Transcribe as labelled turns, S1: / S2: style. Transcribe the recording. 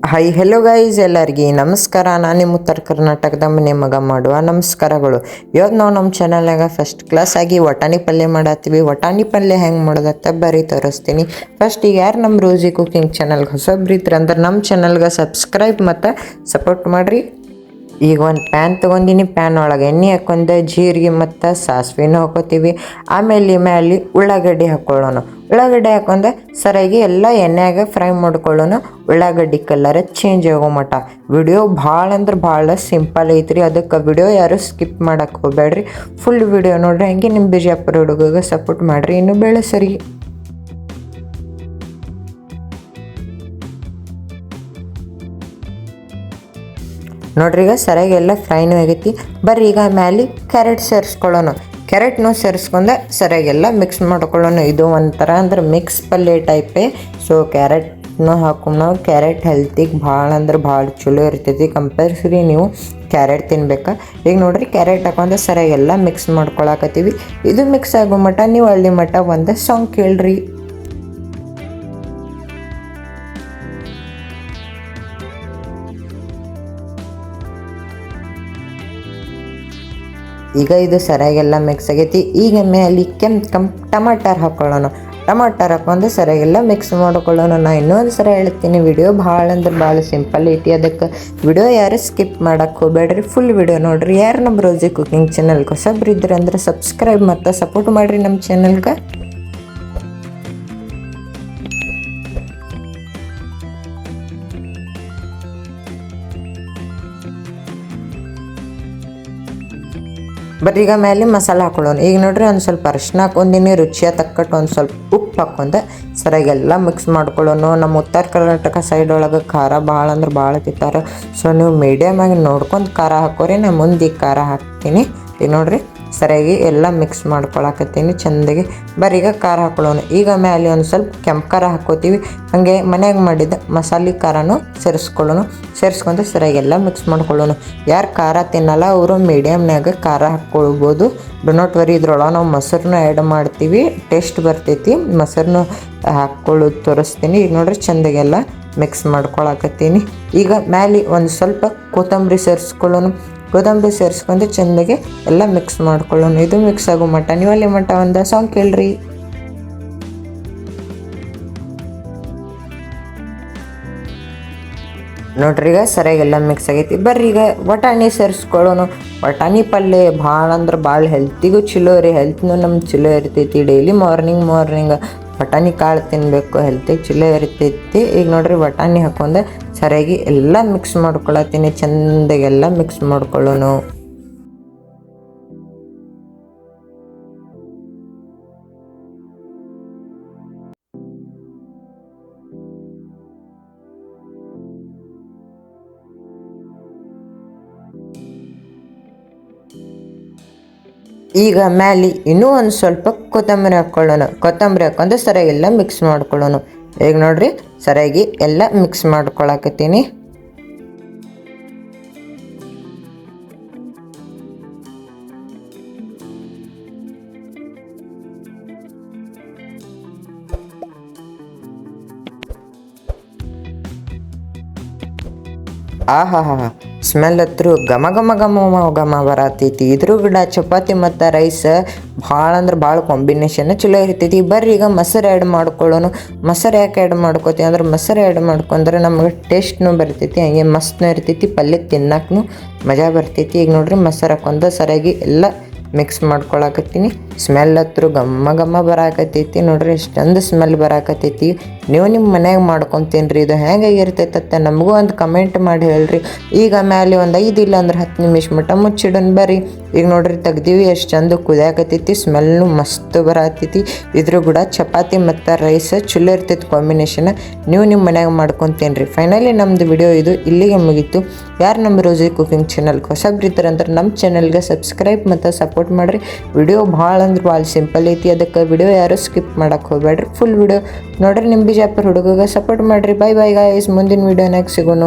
S1: Hi hello guys, ಎಲ್ಲರಿಗೆ ನಮಸ್ಕಾರ. ನಾನು ನಿಮ್ಮ ಉತ್ತರ ಕರ್ನಾಟಕದ ಮನೆ ಮಗ ಮಾಡುವ ನಮಸ್ಕಾರಗಳು. ಇವತ್ತು ನಾವು ನಮ್ಮ ಚಾನಲ್ನಾಗ ಫಸ್ಟ್ ಕ್ಲಾಸ್ ಆಗಿ ವಟಾಣಿ ಪಲ್ಯ ಮಾಡತ್ತೀವಿ. ವಟಾಣಿ ಪಲ್ಯ ಹೆಂಗೆ ಮಾಡೋದತ್ತ ಬರೀ ತೋರಿಸ್ತೀನಿ. ಫಸ್ಟ್ ಈಗ ಯಾರು ನಮ್ಮ ರೋಜಿ ಕುಕಿಂಗ್ ಚಾನಲ್ಗೆ ಹೊಸಬ್ರಿದ್ರೆ ಅಂದ್ರೆ ನಮ್ಮ ಚಾನಲ್ಗೆ ಸಬ್ಸ್ಕ್ರೈಬ್ ಮತ್ತು ಸಪೋರ್ಟ್ ಮಾಡಿರಿ. ಈಗ ಒಂದು ಪ್ಯಾನ್ ತೊಗೊಂಡಿನಿ. ಪ್ಯಾನ್ ಒಳಗೆ ಎಣ್ಣೆ ಹಾಕೊಂಡು ಜೀರಿಗೆ ಮತ್ತು ಸಾಸಿವೆನೂ ಹಾಕೋತೀವಿ. ಆಮೇಲೆ ಮೇಲೆ ಉಳ್ಳಾಗಡ್ಡಿ ಹಾಕ್ಕೊಳ್ಳೋಣ. ಉಳ್ಳಾಗಡ್ಡಿ ಹಾಕೊಂಡು ಸರಿಯಾಗಿ ಎಲ್ಲ ಎಣ್ಣೆಯಾಗ ಫ್ರೈ ಮಾಡ್ಕೊಳ್ಳೋಣ. ಉಳ್ಳಾಗಡ್ಡಿ ಕಲರ್ ಚೇಂಜ್ ಆಗೋ ಮಟ್ಟ. ವಿಡಿಯೋ ಭಾಳ ಅಂದ್ರೆ ಭಾಳ ಸಿಂಪಲ್ ಐತ್ರಿ. ಅದಕ್ಕೆ ವಿಡಿಯೋ ಯಾರು ಸ್ಕಿಪ್ ಮಾಡೋಕ್ಕೆ ಹೋಗ್ಬೇಡ್ರಿ, ಫುಲ್ ವಿಡಿಯೋ ನೋಡ್ರಿ. ಹಂಗೆ ನಿಮ್ಮ ಬಿಜಾಪುರ ಹುಡುಗಗೆ ಸಪೋರ್ಟ್ ಮಾಡಿರಿ. ಇನ್ನೂ ಬೇಳೆ ಸರಿ ನೋಡ್ರಿ. ಈಗ ಸರಿಯಾಗಿ ಎಲ್ಲ ಫ್ರೈನೂ ಆಗೈತಿ. ಬರ್ರಿ ಈಗ ಮ್ಯಾಲೆ ಕ್ಯಾರೆಟ್ ಸೇರಿಸ್ಕೊಳ್ಳೋಣ. ಕ್ಯಾರೆಟ್ನೂ ಸೇರಿಸ್ಕೊಂಡು ಸರಿಯಾಗೆಲ್ಲ ಮಿಕ್ಸ್ ಮಾಡ್ಕೊಳ್ಳೋಣ. ಇದು ಒಂಥರ ಅಂದ್ರೆ ಮಿಕ್ಸ್ ಪಲ್ಯ ಟೈಪೇ. ಸೊ ಕ್ಯಾರೆಟ್ನೂ ಹಾಕೊಂಡು ನಾವು ಕ್ಯಾರೆಟ್ ಹೆಲ್ತಿಗೆ ಭಾಳ ಅಂದ್ರೆ ಭಾಳ ಚಲೋ ಇರ್ತೈತಿ. ಕಂಪಲ್ಸರಿ ನೀವು ಕ್ಯಾರೆಟ್ ತಿನ್ಬೇಕು. ಈಗ ನೋಡ್ರಿ ಕ್ಯಾರೆಟ್ ಹಾಕೊಂಡು ಸರಿಯಾಗೆಲ್ಲ ಮಿಕ್ಸ್ ಮಾಡ್ಕೊಳಕತ್ತೀವಿ. ಇದು ಮಿಕ್ಸ್ ಆಗೋ ಮಟ್ಟ ನೀವು ಅಲ್ಲಿ ಮಟ್ಟ ಒಂದು ಸಾಂಗ್ ಕೇಳ್ರಿ. ಈಗ ಇದು ಸರಿಯಾಗೆಲ್ಲ ಮಿಕ್ಸ್ ಆಗೈತಿ. ಈಗ ಮೇಲೆ ಟಮಾಟರ್ ಹಾಕ್ಕೊಳ್ಳೋಣ. ಟಮಾಟರ್ ಹಾಕೊಂಡು ಸರಿಯಾಗೆಲ್ಲ ಮಿಕ್ಸ್ ಮಾಡ್ಕೊಳ್ಳೋಣ. ನಾನು ಇನ್ನೊಂದು ಸರಿ ಹೇಳ್ತೀನಿ, ವಿಡಿಯೋ ಭಾಳ ಅಂದ್ರೆ ಭಾಳ ಸಿಂಪಲ್ ಐತಿ. ಅದಕ್ಕೆ ವಿಡಿಯೋ ಯಾರು ಸ್ಕಿಪ್ ಮಾಡೋಕ್ಕೆ ಹೋಗ್ಬೇಡ್ರಿ, ಫುಲ್ ವಿಡಿಯೋ ನೋಡಿರಿ. ಯಾರು ನಮ್ಮ ರೋಜಿ ಕುಕಿಂಗ್ ಚಾನಲ್ಗೆ ಹೊಸಬ್ರಿದ್ರೆ ಅಂದ್ರೆ ಸಬ್ಸ್ಕ್ರೈಬ್ ಮತ್ತು ಸಪೋರ್ಟ್ ಮಾಡಿರಿ ನಮ್ಮ ಚಾನಲ್ಗೆ. ಬಟ್ ಈಗ ಮೇಲೆ ಮಸಾಲೆ ಹಾಕೊಳ್ಳೋಣ. ಈಗ ನೋಡ್ರಿ ಒಂದು ಸ್ವಲ್ಪ ಅರಿಶಿನ ಹಾಕೊಂಡಿನಿ, ರುಚಿಯ ತಕ್ಕಟ್ಟು ಒಂದು ಸ್ವಲ್ಪ ಉಪ್ಪು ಹಾಕ್ಕೊಂಡು ಸರಿಯಾಗೆಲ್ಲ ಮಿಕ್ಸ್ ಮಾಡ್ಕೊಳ್ಳೋಣ. ನಮ್ಮ ಉತ್ತರ ಕರ್ನಾಟಕ ಸೈಡ್ ಒಳಗೆ ಖಾರ ಭಾಳ ಅಂದ್ರೆ ಭಾಳ ತಿಂತಾರೆ. ಸೊ ನೀವು ಮೀಡಿಯಮ್ ಆಗಿ ನೋಡ್ಕೊಂಡು ಖಾರ ಹಾಕೋರಿ. ನಾನು ಮುಂದೆ ಖಾರ ಹಾಕ್ತೀನಿ. ಈಗ ನೋಡ್ರಿ ಸರಿಯಾಗಿ ಎಲ್ಲ ಮಿಕ್ಸ್ ಮಾಡ್ಕೊಳಕತ್ತೀನಿ ಚೆಂದಾಗಿ. ಈಗ ಖಾರ ಹಾಕೊಳ್ಳೋಣ. ಈಗ ಮೇಲೆ ಒಂದು ಸ್ವಲ್ಪ ಕೆಂಪು ಖಾರ ಹಾಕ್ಕೋತೀವಿ. ಹಾಗೆ ಮನ್ಯಾಗ ಮಾಡಿದ ಮಸಾಲೆ ಖಾರನೂ ಸೇರಿಸ್ಕೊಂಡು ಸರಿಯಾಗೆಲ್ಲ ಮಿಕ್ಸ್ ಮಾಡ್ಕೊಳ್ಳೋಣ. ಯಾರು ಖಾರ ತಿನ್ನಲ್ಲ ಅವರು ಮೀಡಿಯಮ್ನಾಗ ಖಾರ ಹಾಕ್ಕೊಳ್ಬೋದು. ಡೊನಾಟ್ ವರಿ. ಇದ್ರೊಳಗೆ ನಾವು ಮೊಸರನ್ನ ಆ್ಯಡ್ ಮಾಡ್ತೀವಿ, ಟೇಸ್ಟ್ ಬರ್ತೈತಿ. ಮೊಸರನ್ನ ಹಾಕ್ಕೊಳ್ಳೋದು ತೋರಿಸ್ತೀನಿ. ಈಗ ನೋಡ್ರಿ ಚೆಂದಾಗೆಲ್ಲ ಮಿಕ್ಸ್ ಮಾಡ್ಕೊಳಕತ್ತೀನಿ. ಈಗ ಮೇಲೆ ಒಂದು ಸ್ವಲ್ಪ ಕೊತ್ತಂಬರಿ ಸೇರಿಸ್ಕೊಂಡು ಚೆಂದಾಗೆ ಎಲ್ಲ ಮಿಕ್ಸ್ ಮಾಡ್ಕೊಳ್ಳೋಣ. ಇದು ಮಿಕ್ಸ್ ಆಗೋ ಮಟ್ಟ ನೀವು ಅಲ್ಲಿ ಮಟ್ಟ ಒಂದು ಸಾಂಗ್ ಕೇಳ್ರಿ. ನೋಡ್ರಿ ಈಗ ಸರಿಯಾಗೆಲ್ಲ ಮಿಕ್ಸ್ ಆಗೈತಿ. ಬರ್ರಿ ಈಗ ವಟಾಣಿ ಸೇರಿಸ್ಕೊಳ್ಳೋಣ. ವಟಾಣಿ ಪಲ್ಯ ಭಾಳ ಅಂದ್ರೆ ಭಾಳ ಹೆಲ್ತಿಗೂ ಚಲೋ ರೀ. ಹೆಲ್ತ್ನೂ ನಮ್ಗೆ ಚಲೋ ಇರ್ತೈತಿ. ಡೈಲಿ ಮಾರ್ನಿಂಗ್ ವಟಾಣಿ ಕಾಳು ತಿನ್ನಬೇಕು, ಹೆಲ್ತಿಗೆ ಚಲೋ ಇರ್ತೈತಿ. ಈಗ ನೋಡ್ರಿ ವಟಾಣಿ ಹಾಕೊಂಡು ಸರಿಯಾಗಿ ಎಲ್ಲ ಮಿಕ್ಸ್ ಮಾಡ್ಕೊಳತ್ತೀನಿ. ಚೆಂದಾಗೆಲ್ಲ ಮಿಕ್ಸ್ ಮಾಡ್ಕೊಳ್ಳೋಣ. ಈಗ ಮ್ಯಾಲೆ ಇನ್ನೂ ಒಂದು ಸ್ವಲ್ಪ ಕೊತ್ತಂಬರಿ ಹಾಕ್ಕೊಂಡು ಸರಿಯಾಗೆಲ್ಲ ಮಿಕ್ಸ್ ಮಾಡ್ಕೊಳ್ಳೋಣ. ಈಗ ನೋಡ್ರಿ ಸರಿಯಾಗಿ ಎಲ್ಲ ಮಿಕ್ಸ್ ಮಾಡ್ಕೊಳಕತ್ತೀನಿ. ಸ್ಮೆಲ್ ಹತ್ರ ಘಮ ಬರತೈತಿ. ಇದ್ರ ಗಿಡ ಚಪಾತಿ ಮತ್ತು ರೈಸ್ ಭಾಳ ಅಂದ್ರೆ ಭಾಳ ಕಾಂಬಿನೇಷನ್ ಚಲೋ ಇರ್ತೈತಿ. ಬರ್ರಿ ಈಗ ಮೊಸರು ಆ್ಯಡ್ ಮಾಡ್ಕೊಳ್ಳೋಣ. ಮೊಸರು ಯಾಕೆ ಆ್ಯಡ್ ಮಾಡ್ಕೋತೀವಿ ಅಂದ್ರೆ ಮೊಸರು ಆ್ಯಡ್ ಮಾಡ್ಕೊಂಡ್ರೆ ನಮ್ಗೆ ಟೇಸ್ಟ್ನೂ ಬರ್ತೈತಿ, ಹಂಗೆ ಮಸ್ತ್ನೂ ಇರ್ತೈತಿ. ಪಲ್ಯ ತಿನ್ನಕ್ಕೂ ಮಜಾ ಬರ್ತೈತಿ. ಈಗ ನೋಡ್ರಿ ಮೊಸರು ಹಾಕೊಂಡು ಸರಿಯಾಗಿ ಎಲ್ಲ ಮಿಕ್ಸ್ ಮಾಡ್ಕೊಳಕತ್ತೀನಿ. ಸ್ಮೆಲ್ ಹತ್ರ ಘಮ ಬರಾಕತ್ತೈತಿ. ನೋಡ್ರಿ ಎಷ್ಟೊಂದು ಸ್ಮೆಲ್ ಬರಾಕತ್ತೈತಿ. ನೀವು ನಿಮ್ಮ ಮನ್ಯಾಗ ಮಾಡ್ಕೊತೀನ್ರಿ. ಇದು ಹೆಂಗಾಗಿರ್ತೈತೆ ನಮಗೂ ಒಂದು ಕಮೆಂಟ್ ಮಾಡಿ ಹೇಳ್ರಿ. ಈಗ ಮೇಲೆ ಒಂದು 5 ಇಲ್ಲ ಅಂದ್ರೆ 10 ನಿಮಿಷ ಮಟ್ಟ ಮುಚ್ಚಿಡೋಣ. ಬರ್ರಿ ಈಗ ನೋಡ್ರಿ ತೆಗ್ದೀವಿ. ಎಷ್ಟು ಚಂದ ಕುದಿಯಾಕತ್ತೈತಿ. ಸ್ಮೆಲ್ನು ಮಸ್ತ್ ಬರತೈತಿ. ಇದ್ರ ಕೂಡ ಚಪಾತಿ ಮತ್ತು ರೈಸ್ ಚಲೋ ಇರ್ತೈತಿ ಕಾಂಬಿನೇಷನ್. ನೀವು ನಿಮ್ಮ ಮನ್ಯಾಗ ಮಾಡ್ಕೊತೀನ್ರಿ. ಫೈನಲಿ ನಮ್ಮದು ವಿಡಿಯೋ ಇದು ಇಲ್ಲಿಗೆ ಮುಗೀತು. ಯಾರು ನಮ್ಮ ರೋಜಿ ಕುಕಿಂಗ್ ಚಾನಲ್ಗೆ ಹೊಸಬ್ರಿದ್ದಾರೆ ಅಂದ್ರೆ ನಮ್ಮ ಚಾನಲ್ಗೆ ಸಬ್ಸ್ಕ್ರೈಬ್ ಮತ್ತು ಸಪೋರ್ಟ್ ಮಾಡಿರಿ. ವಿಡಿಯೋ ಭಾಳ ಅಂದ್ರೆ ಭಾಳ ಸಿಂಪಲ್ ಐತಿ. ಅದಕ್ಕೆ ವಿಡಿಯೋ ಯಾರು ಸ್ಕಿಪ್ ಮಾಡೋಕ್ಕೆ ಹೋಗ್ಬೇಡ್ರಿ, ಫುಲ್ ವಿಡಿಯೋ ನೋಡ್ರಿ. ನಿಮ್ಮ ಬಿಜಾಪುರ ಹುಡುಗಗೆ ಸಪೋರ್ಟ್ ಮಾಡಿರಿ. ಬೈ ಗೈಸ್, ಮುಂದಿನ ವಿಡಿಯೋನಾಗ ಸಿಗೋಣ.